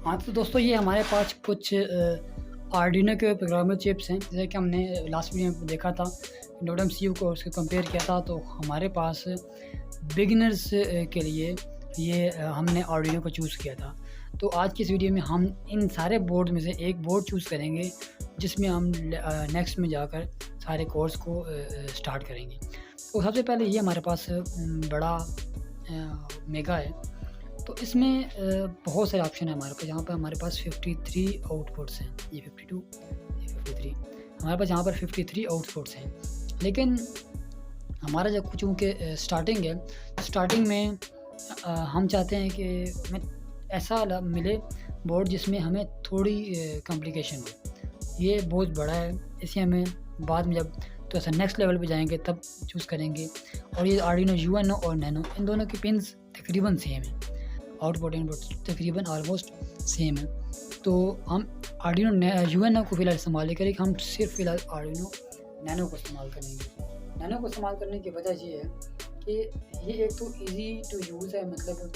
हाँ, तो दोस्तों ये हमारे पास कुछ आर्डिनो के प्रोग्रामर चिप्स हैं। जैसे कि हमने लास्ट वीडियो में देखा था, नोड एमसीयू को उससे कंपेयर किया था, तो हमारे पास बिगिनर्स के लिए ये हमने आर्डिनो को चूज़ किया था। तो आज की इस वीडियो में हम इन सारे बोर्ड में से एक बोर्ड चूज़ करेंगे, जिसमें हम नेक्स्ट में जाकर सारे कोर्स को स्टार्ट करेंगे। तो सबसे पहले ये हमारे पास बड़ा मेगा है। तो इसमें बहुत सारे ऑप्शन है हमारे पास। यहाँ पर हमारे पास 53 आउटपुट्स हैं, ये 52, ये 53, हमारे पास यहाँ पर 53 आउटपुट्स हैं। लेकिन हमारा जब चूँकि स्टार्टिंग है, स्टार्टिंग में हम चाहते हैं कि हमें ऐसा मिले बोर्ड जिसमें हमें थोड़ी कॉम्प्लिकेशन हो। ये बहुत बड़ा है, इसे हमें बाद में जब तो ऐसा नेक्स्ट लेवल पे जाएंगे तब चूज़ करेंगे। और ये आर्डिनो यूएनओ और नैनो, इन दोनों की पिन्स तकरीबन सेम है, आउटपुट इनपुट तकरीबन ऑलमोस्ट सेम है। तो हम आर्डिनो यूएनओ को फ़िलहाल इस्तेमाल नहीं करेंगे, हम सिर्फ फ़िलहाल आर्डिनो नैनो को इस्तेमाल करेंगे। नैनो को इस्तेमाल करने की वजह ये है कि ये एक तो इजी टू यूज़ है, मतलब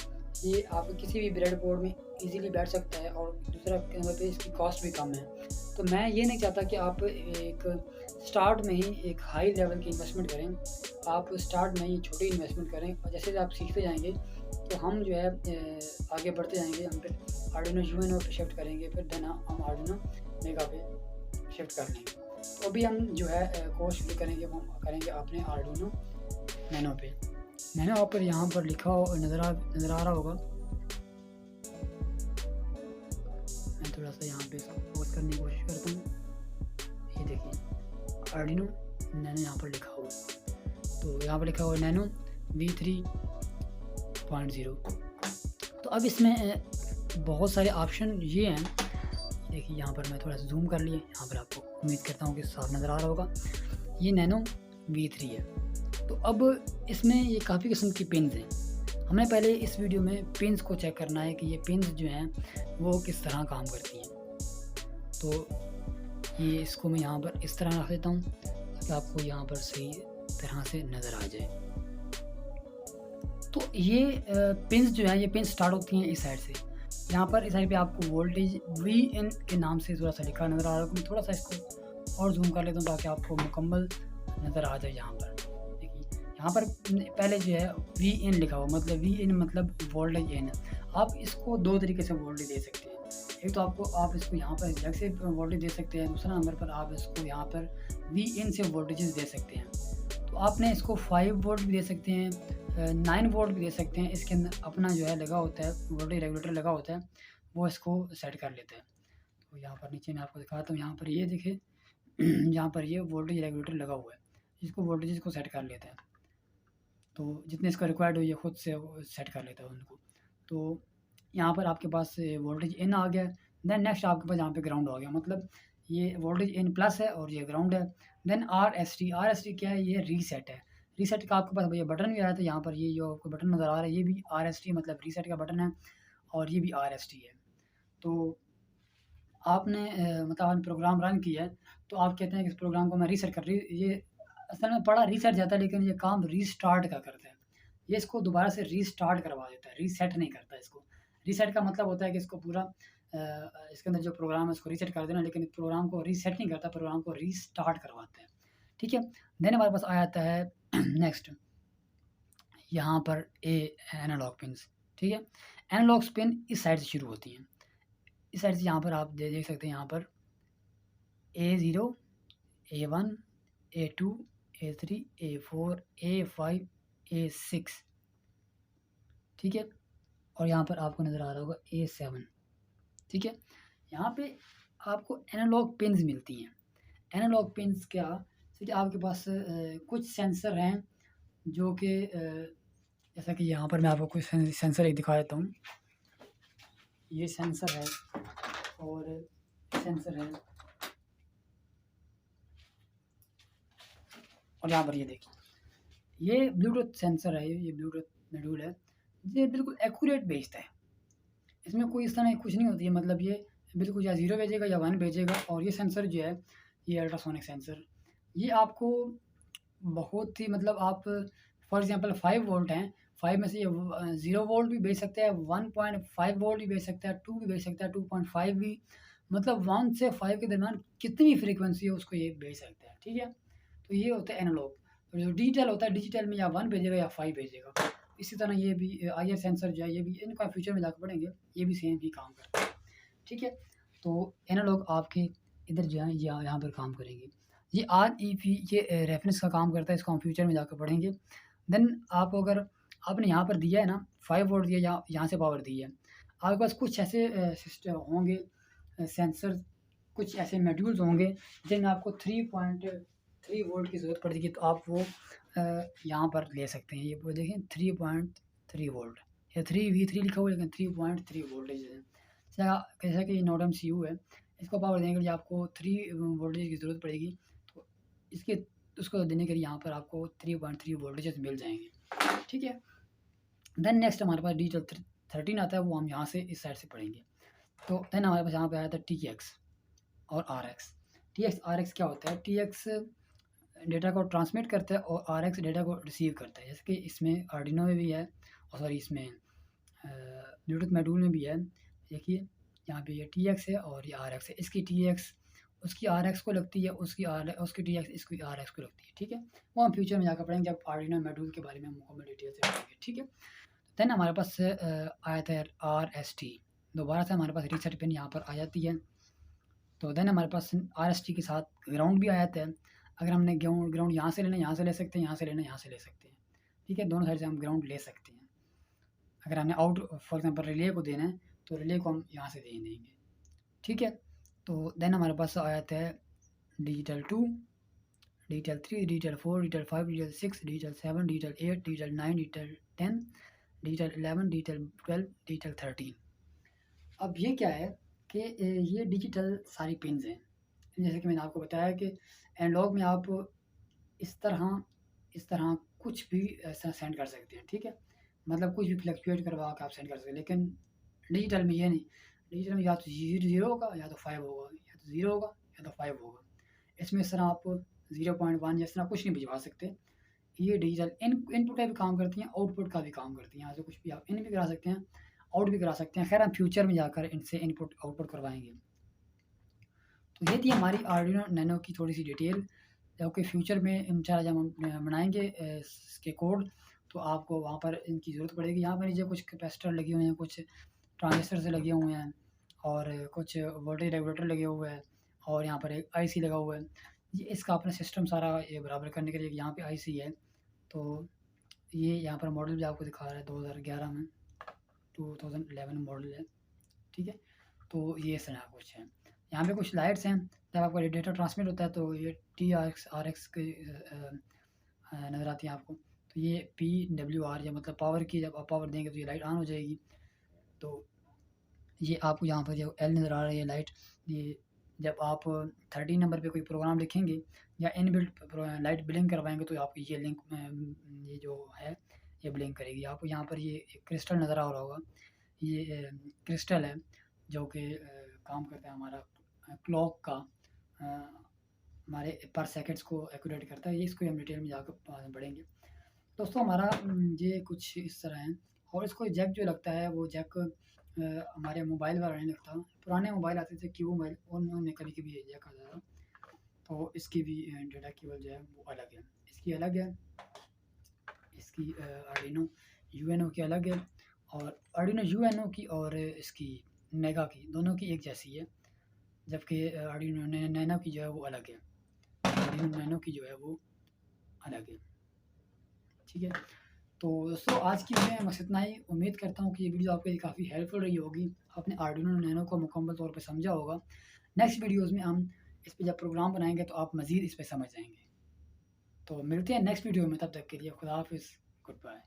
ये आप किसी भी ब्रेड बोर्ड में इजीली बैठ सकता है, और दूसरा नंबर पे इसकी कॉस्ट भी कम है। तो मैं ये नहीं चाहता कि आप एक स्टार्ट में ही एक हाई लेवल की इन्वेस्टमेंट करें। आप स्टार्ट में ही छोटी इन्वेस्टमेंट करें, और जैसे आप सीखते जाएंगे तो हम जो है आगे बढ़ते जाएंगे। हम फिर आर्डिनो यूएनओ पे शिफ्ट करेंगे, फिर देन हम आर्डिनो मेगा पे शिफ्ट कर लेंगे। तो अभी हम जो है कोर्स शुरू करेंगे, वो हम करेंगे अपने आर्डिनो नैनो पे। नैनो पर यहाँ पर लिखा हो नज़र आ रहा होगा। मैं थोड़ा सा यहाँ पे फोकस करने की कोशिश करता हूँ। ये देखिए आर्डिनो नैनो यहाँ पर लिखा हुआ, तो यहाँ पर लिखा हुआ नैनो V3.0। तो अब इसमें बहुत सारे ऑप्शन ये हैं। देखिए यहाँ पर मैं थोड़ा सा जूम कर लिए, यहाँ पर आपको उम्मीद करता हूँ कि साफ नज़र आ रहा होगा। ये नैनो V3 है। तो अब इसमें ये काफ़ी किस्म की पिन्स हैं। हमें पहले इस वीडियो में पिन्स को चेक करना है कि ये पिन्स जो हैं वो किस तरह काम करती हैं। तो ये इसको मैं यहाँ पर इस तरह रख देता हूँ ताकि आपको यहाँ पर सही तरह से नज़र आ जाए। तो ये पिन्स जो हैं, ये पिन स्टार्ट होती हैं इस साइड से। यहाँ पर इस साइड पे आपको वोल्टेज VN के नाम से थोड़ा सा लिखा नज़र आ रहा है। मैं थोड़ा सा इसको और जूम कर लेता हूँ ताकि आपको मुकम्मल नज़र आ जाए। यहाँ पर देखिए, यहाँ पर पहले जो है VN लिखा हुआ, मतलब VN मतलब वोल्टेज N। आप इसको दो तरीके से वोल्टेज दे सकते हैं। एक तो आप इसको यहाँ पर जग से वोल्टेज दे सकते हैं, दूसरा नंबर पर आप इसको यहाँ पर VN से वोल्टेजेस दे सकते हैं। तो आपने इसको 5 वोल्ट भी दे सकते हैं, 9 वोल्ट भी दे सकते हैं। इसके अंदर अपना जो है लगा होता है, वोल्टेज रेगुलेटर लगा होता है, वो इसको सेट कर लेता है। तो यहाँ पर नीचे मैं आपको दिखाता हूँ, यहाँ पर ये देखिए यहाँ पर ये वोल्टेज रेगुलेटर लगा हुआ है, इसको वोल्टेज को सेट कर लेता है। तो जितने इसका रिक्वायर्ड हो ये खुद से सेट कर लेता है उनको। तो यहाँ पर आपके पास वोल्टेज N आ गया। देन नेक्स्ट आपके पास यहाँ पे ग्राउंड आ गया, मतलब ये वोल्टेज N प्लस है और ये ग्राउंड है। देन RST क्या है? ये रीसेट है। रीसेट का आपके पास भैया बटन भी आया था, यहाँ पर ये जो आपको बटन नज़र आ रहा है ये भी RST मतलब रीसेट का बटन है, और ये भी RST है। तो आपने मतलब आपने प्रोग्राम रन किया है, तो आप कहते हैं कि इस प्रोग्राम को मैं रीसेट कर ये असल में बड़ा रीसेट जाता है, लेकिन ये काम रीस्टार्ट का करता है। ये इसको दोबारा से रीस्टार्ट करवा देता है, रीसेट नहीं करता इसको। रीसेट का मतलब होता है कि इसको पूरा इसके अंदर जो प्रोग्राम है उसको रीसेट कर देना, लेकिन प्रोग्राम को रीसेट नहीं करता, प्रोग्राम को रीस्टार्ट करवाता है। ठीक है। देन हमारे पास आ जाता है नेक्स्ट यहाँ पर एनालॉग पिन्स। ठीक है। एनालॉग पिन इस साइड से शुरू होती हैं, इस साइड से यहाँ पर आप देख सकते हैं, यहाँ पर A0, A1, A2, A3, A4, A5, A6। ठीक है। और यहाँ पर आपको नज़र आ रहा होगा A7। ठीक है। यहाँ पे आपको एनालॉग पिन्स मिलती हैं। एनालॉग पिन्स क्या, कि आपके पास कुछ सेंसर हैं जो कि जैसा कि यहाँ पर मैं आपको कुछ सेंसर एक दिखा देता हूँ। ये सेंसर है और सेंसर है, और यहाँ पर ये देखिए ये ब्लूटूथ सेंसर है, ये ब्लूटूथ मॉड्यूल है, ये बिल्कुल एक्यूरेट भेजता है। इसमें कोई इस तरह कुछ नहीं होती है, मतलब ये बिल्कुल या 0 भेजेगा या 1 भेजेगा। और ये सेंसर जो है, ये अल्ट्रासोनिक सेंसर, ये आपको बहुत ही मतलब आप फॉर एग्जांपल 5 वोल्ट हैं, 5 में से ये 0 वोल्ट भी भेज सकता है, 1.5 वोल्ट भी भेज सकता है, 2 भी भेज सकता है, 2.5 भी, मतलब 1 से 5 के दरमियान कितनी भी फ्रीक्वेंसी है उसको ये भेज सकता है, ठीक है? तो ये होता है एनालॉग। और जो डिजिटल होता है, डिजिटल में या 1 भेजेगा या 5 भेजेगा। इसी तरह ये भी आईआर सेंसर जो है, ये भी इनका फ्यूचर में जाकर पढ़ेंगे, ये भी सेम ही काम करता है, ठीक है? तो एनालॉग आपके इधर जो है या यहाँ पर काम करेंगे। ये आरईपी ये रेफरेंस का काम करता है, इसको हम फ्यूचर में जाकर पढ़ेंगे। देन आप अगर आपने यहाँ पर दिया है ना 5 वोल्ट दिया, यहाँ से पावर दी है, आपके पास कुछ ऐसे सिस्टम होंगे, सेंसर, कुछ ऐसे मॉड्यूल्स होंगे जिनमें आपको 3.3 वोल्ट की ज़रूरत पड़ेगी, तो आप वो यहाँ पर ले सकते हैं। ये वो देखें 3.3 वोल्ट या 3V3 लिखा हुआ है, लेकिन 3.3 वोल्टेज है। जैसा कि नोड MCU है, इसको पावर देने के लिए आपको 3 वोल्टेज की ज़रूरत पड़ेगी, तो इसके उसको देने के लिए यहाँ पर आपको 3.3 वोल्टेज मिल जाएंगे, ठीक है? देन नेक्स्ट हमारे पास डिजिटल 13 आता है, वो हम यहाँ से इस साइड से पढ़ेंगे। तो देन हमारे पास यहाँ पे आया था TX और RX। TX RX क्या होता है? TX डेटा को ट्रांसमिट करता है और RX डेटा को रिसीव करता है। जैसे कि इसमें आर्डिनो में भी है, और सॉरी इसमें ब्लूटूथ मॉड्यूल में भी है। देखिए यहाँ पे ये TX है और ये RX है। इसकी TX उसकी RX को लगती है, उसकी TX इसकी RX को लगती है, ठीक है? वो हम फ्यूचर में जाकर पढ़ेंगे, जब आर्डिनो मॉड्यूल के बारे में हम मुकम्मल डिटेल से पढ़ेंगे, ठीक है? देन हमारे पास आया था RST। दोबारा से हमारे पास रीसेट पिन यहाँ पर आ जाती है। तो देन हमारे पास RST के साथ ग्राउंड भी आ जाता है। अगर हमने ग्राउंड यहाँ से लेना, यहाँ से ले सकते हैं, यहाँ से लेना, यहाँ से ले सकते हैं, ठीक है? दोनों साइड से हम ग्राउंड ले सकते हैं। अगर हमने आउट फॉर एग्जांपल रिले को देना है, तो रिले को हम यहाँ से दे देंगे, ठीक है? तो देन हमारे पास आ जाता है digital 2, digital 3, digital 4, digital 5, digital 6, digital 7, digital 8, digital 9, digital 10, digital 11, digital 12, digital 13। अब ये क्या है कि ये डिजिटल सारी पिन्स हैं। जैसे कि मैंने आपको बताया कि एनालॉग में आप इस तरह कुछ भी ऐसा सेंड कर सकते हैं, ठीक है? मतलब कुछ भी फ्लक्चुएट करवा के आप सेंड कर सकते हैं, लेकिन डिजिटल में ये नहीं। डिजिटल में या तो 0 होगा, या तो 5 होगा, या तो 0 होगा, या तो 5 होगा। इसमें इस तरह आप 0.1 या इस तरह कुछ नहीं भिजवा सकते। ये डिजिटल इनपुट का भी काम करती हैं, आउटपुट का भी काम करती हैं। यहाँ से कुछ भी आप इन भी करा सकते हैं, आउट भी करा सकते हैं। खैर हम फ्यूचर में जाकर इनसे इनपुट आउटपुट करवाएंगे। तो ये थी हमारी आर्डिनो नैनो की थोड़ी सी डिटेल, जबकि फ्यूचर में इंशाल्लाह जब हम बनाएंगे इसके कोड, तो आपको वहाँ पर इनकी ज़रूरत पड़ेगी। यहाँ पर नीचे कुछ कैपेसिटर लगे हुए हैं, कुछ ट्रांजिस्टर से लगे हुए हैं, और कुछ वोल्टेज रेगुलेटर लगे हुए हैं, और यहाँ पर एक IC लगा हुआ है। ये इसका अपना सिस्टम सारा ये बराबर करने के लिए यहाँ पे IC है। तो ये यहाँ पर मॉडल भी आपको दिखा रहा है 2011 में, 2011 मॉडल है, ठीक है? तो ये इस तरह कुछ है। यहाँ पे कुछ लाइट्स हैं, जब आपका डेटा ट्रांसमिट होता है तो ये TRX RX के नज़र आती हैं आपको। तो ये PWR या मतलब पावर की, जब आप पावर देंगे तो ये लाइट ऑन हो जाएगी। तो ये आपको यहाँ पर जो L नज़र आ रही है लाइट, ये जब आप 13 नंबर पे कोई प्रोग्राम लिखेंगे या इनबिल्ट लाइट ब्लिंक करवाएंगे, तो आपको ये लिंक ये जो है ये ब्लिंक करेगी। आपको यहाँ पर ये एक क्रिस्टल नज़र आ रहा होगा, ये क्रिस्टल है जो कि काम करता है हमारा क्लॉक का, हमारे पर सेकंड्स को एक्यूरेट करता है। ये इसको हम डिटेल में जाकर पढ़ेंगे। दोस्तों हमारा ये कुछ इस तरह है। और इसको जैक जो लगता है, वो जैक हमारे मोबाइल वाला नहीं लगता। पुराने मोबाइल आते थे क्यू मोबाइल, उनमें कभी-कभी ये जैक आता था। तो इसकी भी डेटा केबल जो है वो अलग है, इसकी अलग है, इसकी आर्डिनो UNO की अलग है, और आर्डिनो UNO की और इसकी मेगा की दोनों की एक जैसी है, जबकि आर्डिनो नैनो की जो है वो अलग है। आर्डिनो नैनो की जो है वो अलग है, ठीक है? तो दोस्तों आज की वीडियो में बस इतना ही। उम्मीद करता हूँ कि ये वीडियो आपके लिए काफ़ी हेल्पफुल रही होगी। आपने आर्डिनो नैनो को मुकम्मल तौर पे समझा होगा। नेक्स्ट वीडियोज़ में हम इस पे जब प्रोग्राम बनाएंगे तो आप मज़ीद इस पे समझ जाएंगे। तो मिलते हैं नेक्स्ट वीडियो में, तब तक के लिए खुदा हाफिज़, गुड बाय।